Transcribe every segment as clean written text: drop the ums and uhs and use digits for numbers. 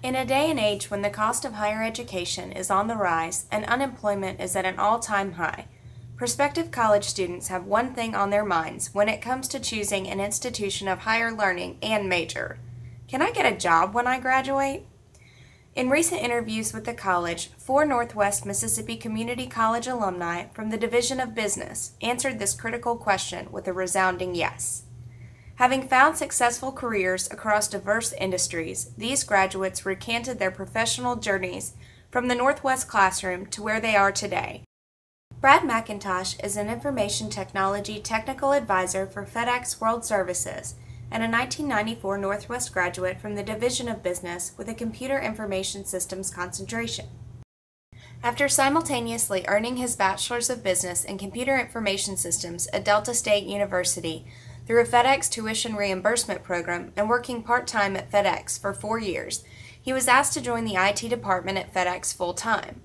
In a day and age when the cost of higher education is on the rise and unemployment is at an all-time high, prospective college students have one thing on their minds when it comes to choosing an institution of higher learning and major. Can I get a job when I graduate? In recent interviews with the college, 4 Northwest Mississippi Community College alumni from the Division of Business answered this critical question with a resounding yes. Having found successful careers across diverse industries, these graduates recanted their professional journeys from the Northwest classroom to where they are today. Brad McIntosh is an information technology technical advisor for FedEx World Services and a 1994 Northwest graduate from the Division of Business with a computer information systems concentration. After simultaneously earning his Bachelor's of Business in Computer Information Systems at Delta State University through a FedEx tuition reimbursement program and working part-time at FedEx for 4 years, he was asked to join the IT department at FedEx full-time.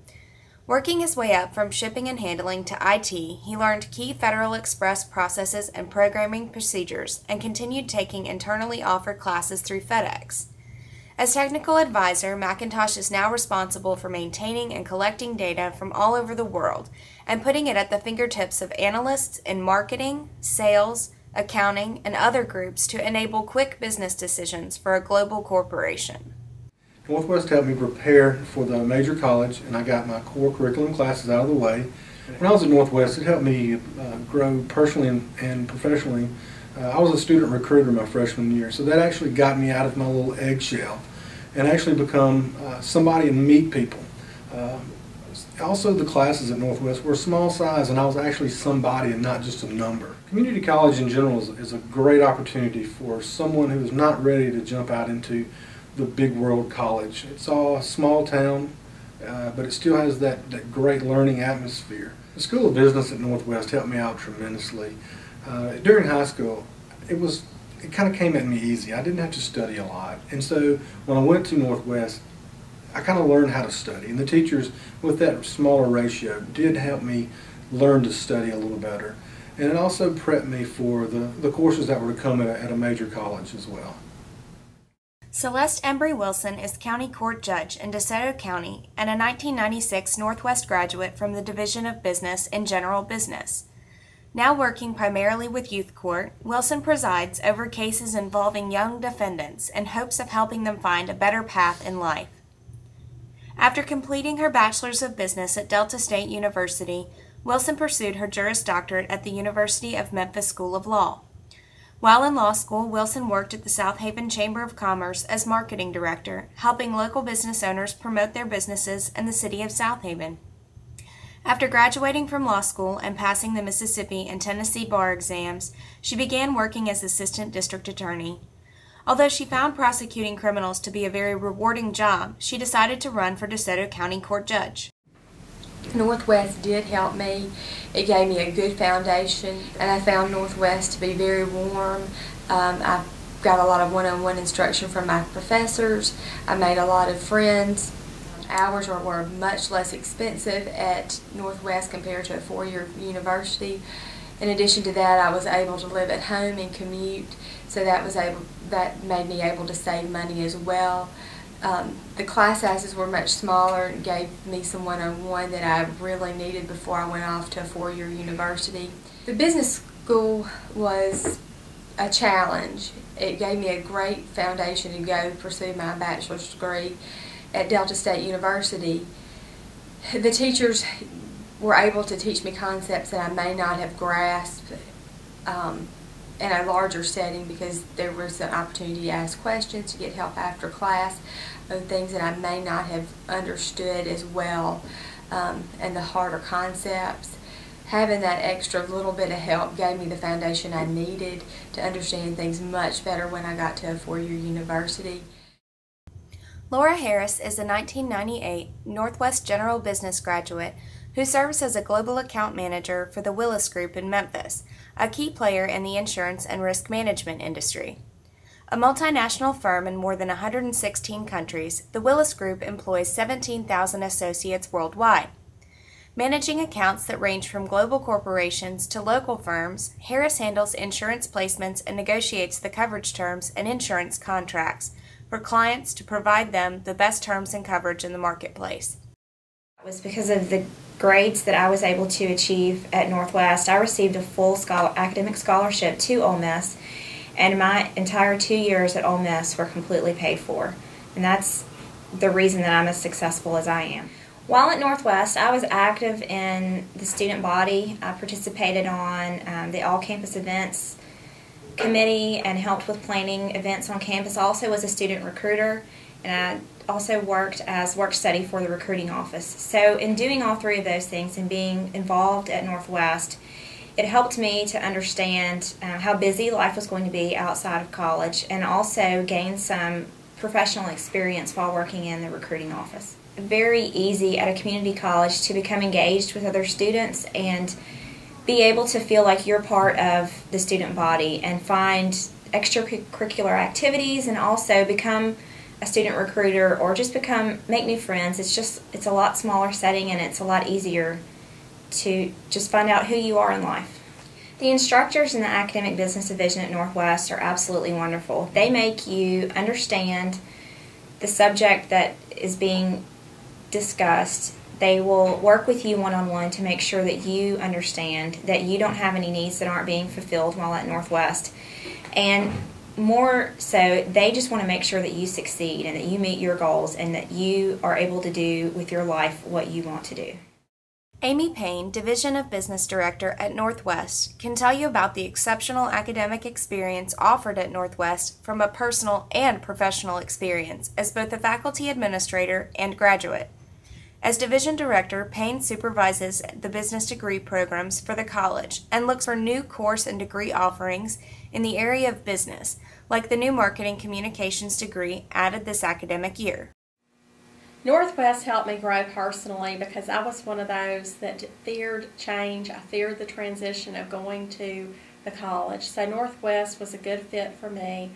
Working his way up from shipping and handling to IT, he learned key Federal Express processes and programming procedures and continued taking internally offered classes through FedEx. As technical advisor, McIntosh is now responsible for maintaining and collecting data from all over the world and putting it at the fingertips of analysts in marketing, sales, accounting, and other groups to enable quick business decisions for a global corporation. Northwest helped me prepare for the major college, and I got my core curriculum classes out of the way. When I was at Northwest, it helped me grow personally and professionally. I was a student recruiter my freshman year, so that actually got me out of my little eggshell and actually become somebody and meet people. Also, the classes at Northwest were small size, and I was actually somebody and not just a number. Community college in general is a great opportunity for someone who is not ready to jump out into the big world college. It's all a small town, but it still has that great learning atmosphere. The School of Business at Northwest helped me out tremendously. During high school, it kind of came at me easy. I didn't have to study a lot, and so when I went to Northwest, I kind of learned how to study, and the teachers with that smaller ratio did help me learn to study a little better, and it also prepped me for the courses that were to come at a major college as well. Celeste Embry Wilson is County Court Judge in DeSoto County and a 1996 Northwest graduate from the Division of Business in General Business. Now working primarily with Youth Court, Wilson presides over cases involving young defendants in hopes of helping them find a better path in life. After completing her Bachelor's of Business at Delta State University, Wilson pursued her Juris Doctorate at the University of Memphis School of Law. While in law school, Wilson worked at the South Haven Chamber of Commerce as marketing director, helping local business owners promote their businesses in the city of South Haven. After graduating from law school and passing the Mississippi and Tennessee bar exams, she began working as assistant district attorney. Although she found prosecuting criminals to be a very rewarding job, she decided to run for DeSoto County Court Judge. Northwest did help me. It gave me a good foundation, and I found Northwest to be very warm. I got a lot of one-on-one instruction from my professors. I made a lot of friends. Hours were much less expensive at Northwest compared to a 4-year university. In addition to that, I was able to live at home and commute, so that made me able to save money as well. The class sizes were much smaller and gave me some one-on-one that I really needed before I went off to a 4-year university. The business school was a challenge. It gave me a great foundation to go pursue my bachelor's degree at Delta State University. The teachers were able to teach me concepts that I may not have grasped in a larger setting, because there was an opportunity to ask questions, to get help after class on things that I may not have understood as well, and the harder concepts. Having that extra little bit of help gave me the foundation I needed to understand things much better when I got to a 4-year university. Laura Harris is a 1998 Northwest General Business graduate who serves as a global account manager for the Willis Group in Memphis, a key player in the insurance and risk management industry. A multinational firm in more than 116 countries, the Willis Group employs 17,000 associates worldwide. Managing accounts that range from global corporations to local firms, Harris handles insurance placements and negotiates the coverage terms and insurance contracts for clients to provide them the best terms and coverage in the marketplace. It was because of the grades that I was able to achieve at Northwest. I received a full academic scholarship to Ole Miss, and my entire 2 years at Ole Miss were completely paid for. And that's the reason that I'm as successful as I am. While at Northwest, I was active in the student body. I participated on the all-campus events committee and helped with planning events on campus. I also was a student recruiter, and I also worked as work study for the recruiting office. So in doing all three of those things and being involved at Northwest, it helped me to understand how busy life was going to be outside of college, and also gain some professional experience while working in the recruiting office. Very easy at a community college to become engaged with other students and be able to feel like you're part of the student body and find extracurricular activities, and also become a student recruiter or just make new friends. It's a lot smaller setting, and it's a lot easier to just find out who you are in life. The instructors in the Academic Business Division at Northwest are absolutely wonderful. They make you understand the subject that is being discussed. They will work with you one-on-one to make sure that you understand that you don't have any needs that aren't being fulfilled while at Northwest. And more so, they just want to make sure that you succeed and that you meet your goals and that you are able to do with your life what you want to do. Amy Payne, Division of Business Director at Northwest, can tell you about the exceptional academic experience offered at Northwest from a personal and professional experience as both a faculty administrator and graduate. As Division Director, Payne supervises the business degree programs for the college and looks for new course and degree offerings in the area of business, like the new Marketing Communications degree added this academic year. Northwest helped me grow personally because I was one of those that feared change. I feared the transition of going to the college. So Northwest was a good fit for me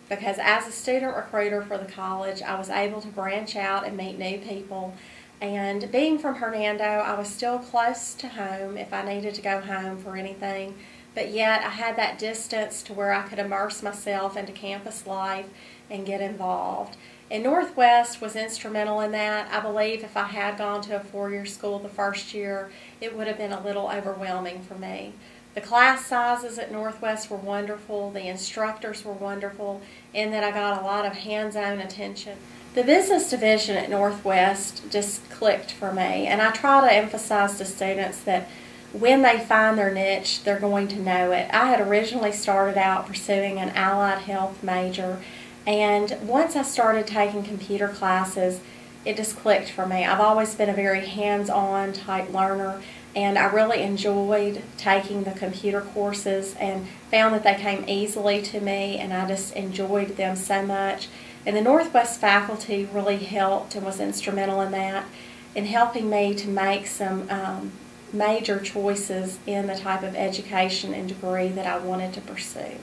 because as a student recruiter for the college, I was able to branch out and meet new people. And being from Hernando, I was still close to home if I needed to go home for anything, but yet I had that distance to where I could immerse myself into campus life and get involved. And Northwest was instrumental in that. I believe if I had gone to a four-year school the first year, it would have been a little overwhelming for me. The class sizes at Northwest were wonderful, the instructors were wonderful, and that I got a lot of hands-on attention. The business division at Northwest just clicked for me, and I try to emphasize to students that when they find their niche, they're going to know it. I had originally started out pursuing an allied health major, and once I started taking computer classes, it just clicked for me. I've always been a very hands-on type learner, and I really enjoyed taking the computer courses and found that they came easily to me, and I just enjoyed them so much. And the Northwest faculty really helped and was instrumental in that, in helping me to make some major choices in the type of education and degree that I wanted to pursue.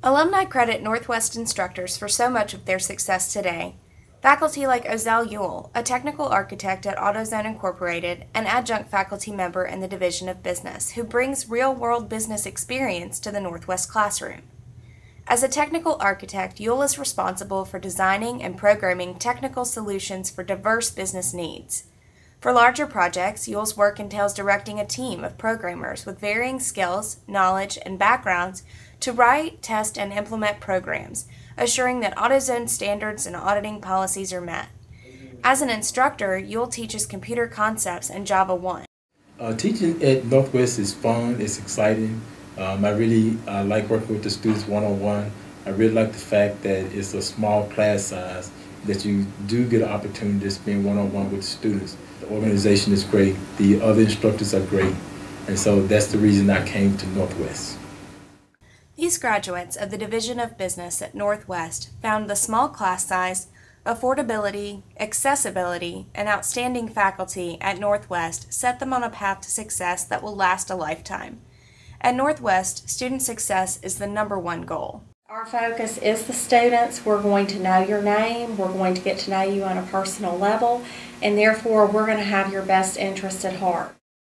Alumni credit Northwest instructors for so much of their success today. Faculty like Ozell Ewell, a technical architect at AutoZone Incorporated, an adjunct faculty member in the Division of Business, who brings real-world business experience to the Northwest classroom. As a technical architect, Ewell is responsible for designing and programming technical solutions for diverse business needs. For larger projects, Ewell's work entails directing a team of programmers with varying skills, knowledge, and backgrounds to write, test, and implement programs, assuring that AutoZone standards and auditing policies are met. As an instructor, Ewell teaches computer concepts and Java 1. Teaching at Northwest is fun, it's exciting. I really like working with the students one-on-one. I really like the fact that it's a small class size, that you do get an opportunity to spend one-on-one with the students. The organization is great, the other instructors are great, and so that's the reason I came to Northwest. These graduates of the Division of Business at Northwest found the small class size, affordability, accessibility, and outstanding faculty at Northwest set them on a path to success that will last a lifetime. At Northwest, student success is the #1 goal. Our focus is the students. We're going to know your name, we're going to get to know you on a personal level, and therefore we're going to have your best interest at heart.